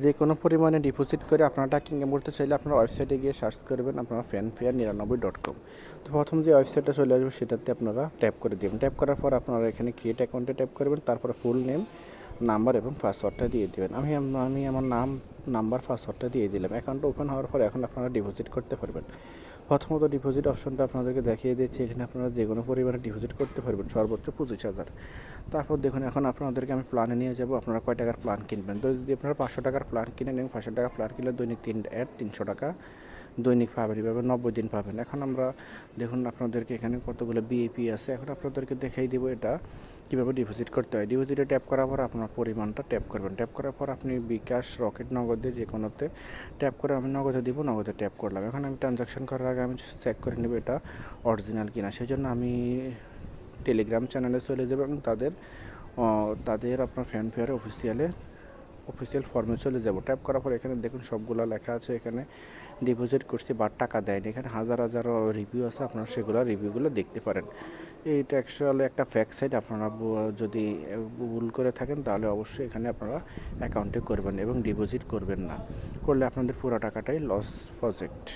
যে কোনো পরিমাণে ডিপোজিট করে আপনারা টাকা ইনকাম করতে চাইলে আপনারা ওয়েবসাইটে গিয়ে সার্চ করবেন আপনারা fanfare99.com। তো প্রথম যে ওয়েবসাইটটা চলে আসবে সেটাতে আপনারা ট্যাপ করে দেবেন। ট্যাপ করার পর আপনারা এখানে ক্রিয়েট অ্যাকাউন্টে ট্যাপ করবেন, তারপরে ফুল নেম, নাম্বার এবং পাসওয়ার্ডটা দিয়ে দেবেন। আমি আমার নাম, নাম্বার, পাসওয়ার্ডটা দিয়ে দিলাম। অ্যাকাউন্টটা ওপেন হওয়ার পরে এখন আপনারা ডিপোজিট করতে পারবেন। প্রথমত ডিপোজিট অপশনটা আপনাদেরকে দেখিয়ে দিচ্ছি। এখানে আপনারা যে কোনো পরিমাণে ডিপোজিট করতে পারবেন, সর্বোচ্চ 25,000। তারপর দেখুন এখন আপনাদেরকে আমি প্ল্যানে নিয়ে যাব, আপনারা কয় টাকার প্ল্যান কিনবেন। তো যদি আপনারা 500 টাকার প্ল্যান কিনেন এবং 500 টাকার প্ল্যান কিনলে দৈনিক 3 অ্যাড 300 টাকা দৈনিক পাবেন, এভাবে 90 দিন পাবেন। এখন আমরা দেখুন আপনাদেরকে এখানে কতগুলো বিএপি আছে, এখন আপনাদেরকে দেখাই দেবো এটা কীভাবে ডিপোজিট করতে হয়। ডিপোজিটে ট্যাপ করার পর আপনার পরিমাণটা ট্যাপ করবেন। ট্যাপ করার পর আপনি বিকাশ, রকেট, নগদে যে কোনোতে ট্যাপ করে আমি নগদে দিব, নগদে ট্যাপ করলাম। এখন আমি ট্রানজাকশন করার আগে আমি চেক করে নেব এটা অরিজিনাল কিনা। সেই জন্য আমি টেলিগ্রাম চ্যানেলে চলে যাব এবং তাদের আপনার ফ্যানফেয়ারে অফিসিয়াল ফর্মে চলে যাব। ট্যাপ করার পর এখানে দেখুন সবগুলো লেখা আছে, এখানে ডিপোজিট করছি বাট টাকা দেয়নি। এখানে হাজার হাজার রিভিউ আছে, আপনারা সেগুলো রিভিউগুলো দেখতে পারেন। এইটা অ্যাকচুয়ালি একটা ফ্যাক সাইট, আপনারা যদি ভুল করে থাকেন তাহলে অবশ্যই এখানে আপনারা অ্যাকাউন্টে করবেন এবং ডিপোজিট করবেন না, করলে আপনাদের পুরো টাকাটাই লস প্রজেক্ট।